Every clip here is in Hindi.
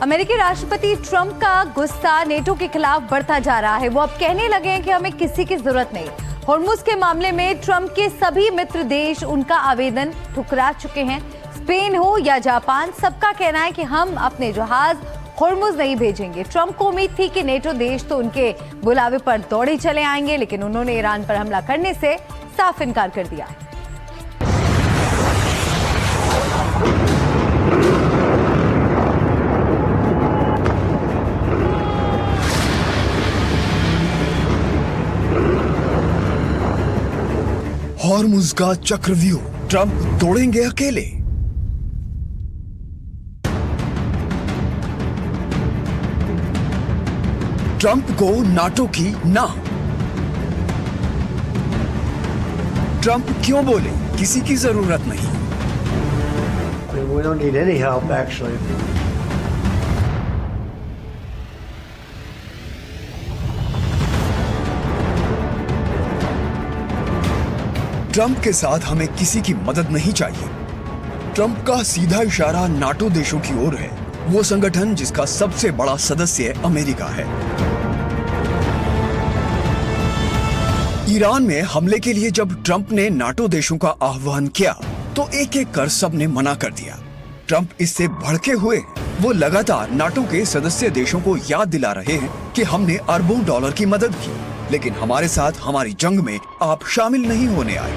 अमेरिकी राष्ट्रपति ट्रंप का गुस्सा नेटो के खिलाफ बढ़ता जा रहा है। वो अब कहने लगे हैं कि हमें किसी की जरूरत नहीं। होर्मुज के मामले में ट्रंप के सभी मित्र देश उनका आवेदन ठुकरा चुके हैं। स्पेन हो या जापान, सबका कहना है कि हम अपने जहाज होर्मुज नहीं भेजेंगे। ट्रंप को उम्मीद थी कि नेटो देश तो उनके बुलावे पर दौड़े चले आएंगे, लेकिन उन्होंने ईरान पर हमला करने से साफ इनकार कर दिया है। हॉर्मुज का चक्रव्यूह, ट्रंप तोड़ेंगे अकेले। ट्रंप को नाटो की ना। ट्रंप क्यों बोले किसी की जरूरत नहीं। We don't need any help, actually. Trump के साथ हमें किसी की मदद नहीं चाहिए। ट्रंप का सीधा इशारा नाटो देशों की ओर है, वो संगठन जिसका सबसे बड़ा सदस्य अमेरिका है। ईरान में हमले के लिए जब ट्रंप ने नाटो देशों का आह्वान किया तो एक एक कर सबने मना कर दिया। ट्रंप इससे भड़के हुए हैं। वो लगातार नाटो के सदस्य देशों को याद दिला रहे हैं कि हमने अरबों डॉलर की मदद की, लेकिन हमारे साथ हमारी जंग में आप शामिल नहीं होने आए।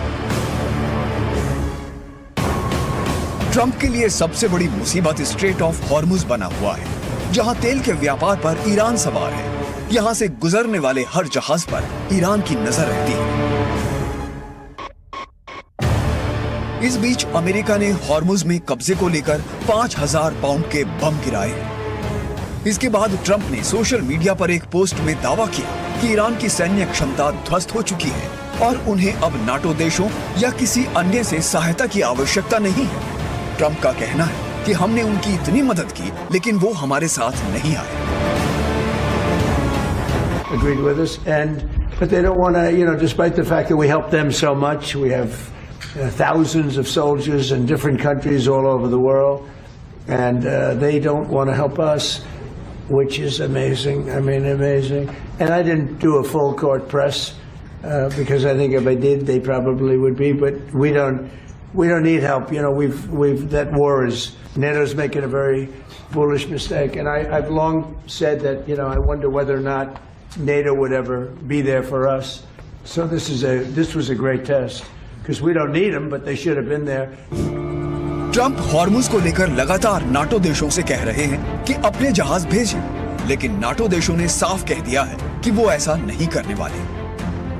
ट्रंप के लिए सबसे बड़ी मुसीबत स्ट्रेट ऑफ हॉर्मुज बना हुआ है, जहां तेल के व्यापार पर ईरान सवार है। यहां से गुजरने वाले हर जहाज पर ईरान की नजर रहती है। इस बीच अमेरिका ने हॉर्मुज में कब्जे को लेकर 5000 पाउंड के बम गिराए हैं। इसके बाद ट्रंप ने सोशल मीडिया पर एक पोस्ट में दावा किया कि ईरान की सैन्य क्षमता ध्वस्त हो चुकी है और उन्हें अब नाटो देशों या किसी अन्य से सहायता की आवश्यकता नहीं है। ट्रंप का कहना है कि हमने उनकी इतनी मदद की, लेकिन वो हमारे साथ नहीं आए। Agreed with us, but they don't want to, despite the fact that we help them so much, we have thousands of soldiers in different countries all over the world, and they don't want to help us, which is amazing. I mean, amazing. And I didn't do a full court press because I think if I did, they probably would be. But we don't need help. That war is NATO's making a very foolish mistake, and I've long said that. I wonder whether or not NATO would ever be there for us. So this was a great test because we don't need them, but they should have been there. Trump Hormuz को लेकर लगातार नाटो देशों से कह रहे हैं कि अपने जहाज भेजें, लेकिन नाटो देशों ने साफ कह दिया है कि वो ऐसा नहीं करने वाले।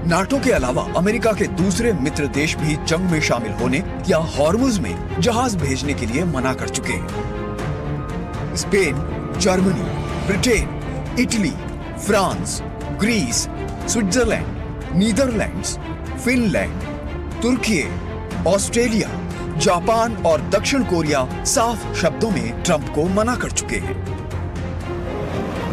नाटो के अलावा अमेरिका के दूसरे मित्र देश भी जंग में शामिल होने या हॉर्मुज में जहाज भेजने के लिए मना कर चुके हैं। Spain, Germany, Britain, Italy, France, Greece, Switzerland, Netherlands, Finland, तुर्की, ऑस्ट्रेलिया, जापान और दक्षिण कोरिया साफ शब्दों में ट्रंप को मना कर चुके हैं।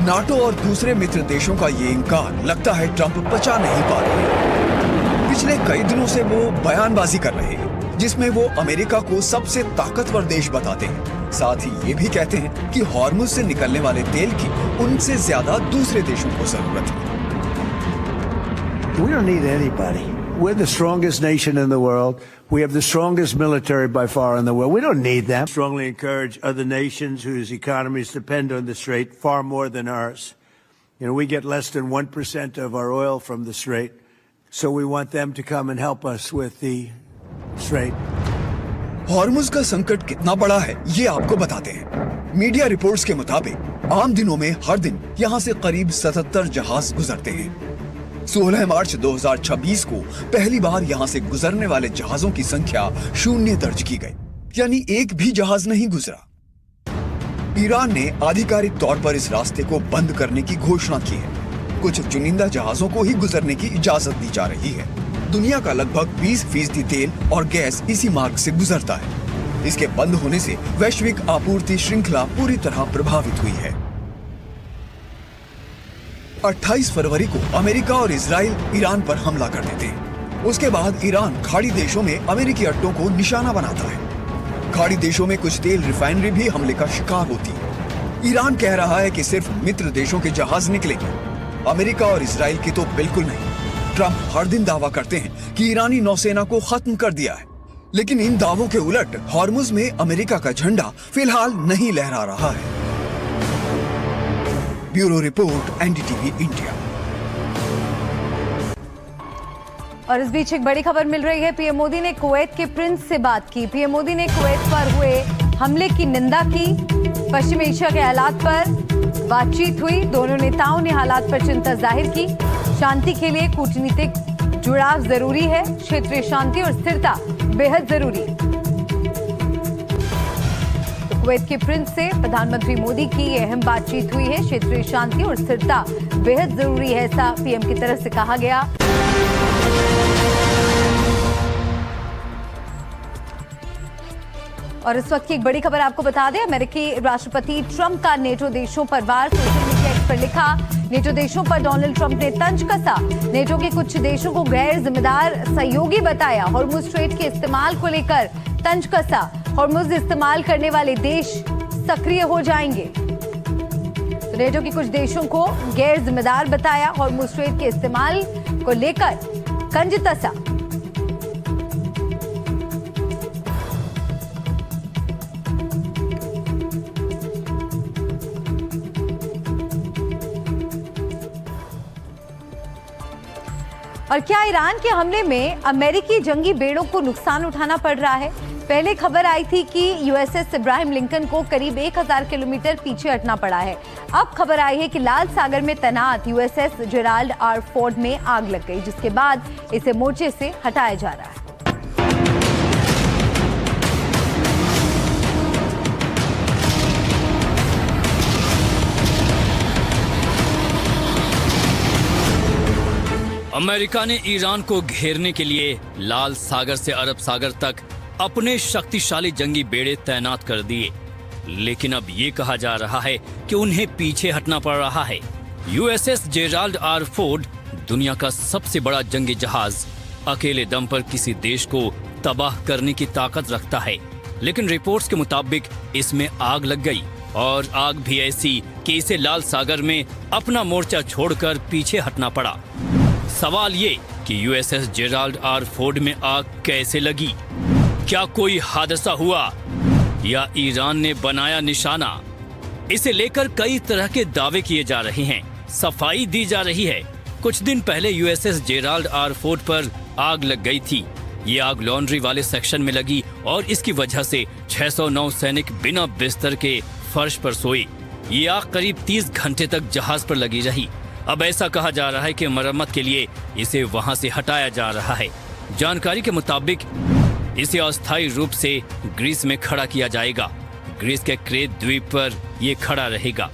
नाटो और दूसरे मित्र देशों का ये इनकार लगता है ट्रंप पचा नहीं पा रहे। पिछले कई दिनों से वो बयानबाजी कर रहे हैं, जिसमें वो अमेरिका को सबसे ताकतवर देश बताते हैं। साथ ही ये भी कहते हैं कि हॉर्मुज से निकलने वाले तेल की उनसे ज्यादा दूसरे देशों को जरूरत है। We don't need anybody. We're the strongest nation in the world. We have the strongest military by far in the world. We don't need them. Strongly encourage other nations whose economies depend on the Strait far more than ours. We get less than 1% of our oil from the Strait, so we want them to come and help us with the Strait. Hormuz का संकट कितना बड़ा है ये आपको बताते हैं। मीडिया रिपोर्ट्स के मुताबिक आम दिनों में हर दिन यहाँ से करीब 77 जहाज गुजरते हैं। 16 मार्च 2026 को पहली बार यहाँ से गुजरने वाले जहाजों की संख्या 0 दर्ज की गई, यानी एक भी जहाज नहीं गुजरा। ईरान ने आधिकारिक तौर पर इस रास्ते को बंद करने की घोषणा की है। कुछ चुनिंदा जहाजों को ही गुजरने की इजाजत दी जा रही है। दुनिया का लगभग 20% तेल और गैस इसी मार्ग से गुजरता है। इसके बंद होने से वैश्विक आपूर्ति श्रृंखला पूरी तरह प्रभावित हुई है। 28 फरवरी को अमेरिका और इजराइल ईरान पर हमला कर देते हैं। उसके बाद ईरान खाड़ी देशों में अमेरिकी अड्डों को निशाना बनाता है। खाड़ी देशों में कुछ तेल रिफाइनरी भी हमले का शिकार होती है। ईरान कह रहा है कि सिर्फ मित्र देशों के जहाज निकलेंगे, अमेरिका और इजराइल की तो बिल्कुल नहीं। ट्रंप हर दिन दावा करते हैं कि ईरानी नौसेना को खत्म कर दिया है, लेकिन इन दावों के उलट हॉर्मुज में अमेरिका का झंडा फिलहाल नहीं लहरा रहा है। Bureau report, NDTV India. और इस बीच एक बड़ी खबर मिल रही है। पीएम मोदी ने कुवैत के प्रिंस से बात की। पीएम मोदी ने कुवैत पर हुए हमले की निंदा की। पश्चिम एशिया के हालात पर बातचीत हुई। दोनों नेताओं ने हालात पर चिंता जाहिर की। शांति के लिए कूटनीतिक जुड़ाव जरूरी है, क्षेत्रीय शांति और स्थिरता बेहद जरूरी है। तो कुवैत के प्रिंस से प्रधानमंत्री मोदी की ये अहम बातचीत हुई है। क्षेत्रीय शांति और स्थिरता बेहद जरूरी है, ऐसा पीएम की तरफ से कहा गया। और इस वक्त की एक बड़ी खबर आपको बता दें, अमेरिकी राष्ट्रपति ट्रंप का नेटो देशों पर वार। सोशल मीडिया एक्स पर लिखा, नेटो देशों पर डोनाल्ड ट्रंप ने तंज कसा। नेटो के कुछ देशों को गैर जिम्मेदार सहयोगी बताया। हॉर्मुज स्ट्रेट के इस्तेमाल को लेकर तंज कसा। हॉर्मुज इस्तेमाल करने वाले देश सक्रिय हो जाएंगे। तो नेटो के कुछ देशों को गैर जिम्मेदार बताया। हॉर्मुज स्ट्रेट के इस्तेमाल को लेकर तंज कसा। और क्या ईरान के हमले में अमेरिकी जंगी बेड़ों को नुकसान उठाना पड़ रहा है? पहले खबर आई थी कि यूएसएस इब्राहिम लिंकन को करीब 1000 किलोमीटर पीछे हटना पड़ा है। अब खबर आई है कि लाल सागर में तैनात यूएसएस जेराल्ड आर फोर्ड में आग लग गई, जिसके बाद इसे मोर्चे से हटाया जा रहा है। अमेरिका ने ईरान को घेरने के लिए लाल सागर से अरब सागर तक अपने शक्तिशाली जंगी बेड़े तैनात कर दिए, लेकिन अब ये कहा जा रहा है कि उन्हें पीछे हटना पड़ रहा है। यूएसएस जेराल्ड आर फोर्ड दुनिया का सबसे बड़ा जंगी जहाज अकेले दम पर किसी देश को तबाह करने की ताकत रखता है, लेकिन रिपोर्ट्स के मुताबिक इसमें आग लग गई, और आग भी ऐसी कि इसे लाल सागर में अपना मोर्चा छोड़कर पीछे हटना पड़ा। सवाल ये कि यूएसएस जेराल्ड आर फोर्ड में आग कैसे लगी? क्या कोई हादसा हुआ या ईरान ने बनाया निशाना? इसे लेकर कई तरह के दावे किए जा रहे हैं, सफाई दी जा रही है। कुछ दिन पहले यूएसएस जेराल्ड आर फोर्ड पर आग लग गई थी। ये आग लॉन्ड्री वाले सेक्शन में लगी और इसकी वजह से 609 सैनिक बिना बिस्तर के फर्श पर सोए। ये आग करीब 30 घंटे तक जहाज पर लगी रही। अब ऐसा कहा जा रहा है कि मरम्मत के लिए इसे वहां से हटाया जा रहा है। जानकारी के मुताबिक इसे अस्थायी रूप से ग्रीस में खड़ा किया जाएगा। ग्रीस के क्रेट द्वीप पर यह खड़ा रहेगा,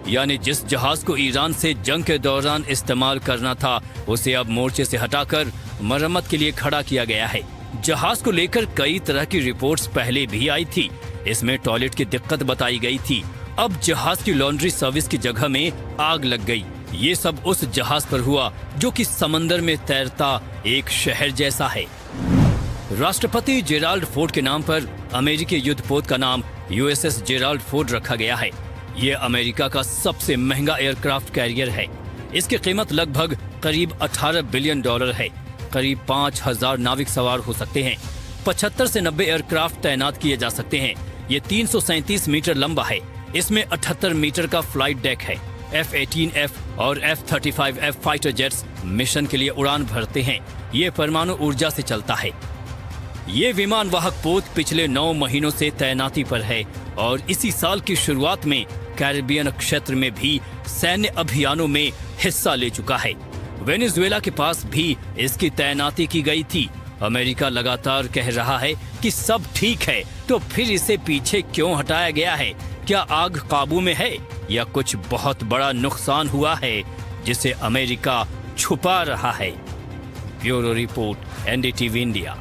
यानी जिस जहाज को ईरान से जंग के दौरान इस्तेमाल करना था उसे अब मोर्चे से हटाकर मरम्मत के लिए खड़ा किया गया है। जहाज को लेकर कई तरह की रिपोर्ट्स पहले भी आई थी। इसमें टॉयलेट की दिक्कत बताई गई थी। अब जहाज की लॉन्ड्री सर्विस की जगह में आग लग गई। ये सब उस जहाज पर हुआ जो कि समंदर में तैरता एक शहर जैसा है। राष्ट्रपति जेराल्ड फोर्ड के नाम पर अमेरिकी युद्धपोत का नाम यूएसएस जेराल्ड फोर्ड रखा गया है। ये अमेरिका का सबसे महंगा एयरक्राफ्ट कैरियर है। इसकी कीमत लगभग करीब $18 बिलियन है। करीब 5000 नाविक सवार हो सकते हैं। 75 से 90 एयरक्राफ्ट तैनात किए जा सकते हैं। ये 337 मीटर लंबा है। इसमें 78 मीटर का फ्लाइट डेक है। F-18F और F-35F फाइटर जेट्स मिशन के लिए उड़ान भरते हैं। ये परमाणु ऊर्जा से चलता है। ये विमान वाहक पोत पिछले 9 महीनों से तैनाती पर है और इसी साल की शुरुआत में कैरिबियन क्षेत्र में भी सैन्य अभियानों में हिस्सा ले चुका है। वेनेजुएला के पास भी इसकी तैनाती की गई थी। अमेरिका लगातार कह रहा है कि सब ठीक है, तो फिर इसे पीछे क्यों हटाया गया है? क्या आग काबू में है या कुछ बहुत बड़ा नुकसान हुआ है जिसे अमेरिका छुपा रहा है? Bureau report, NDTV India.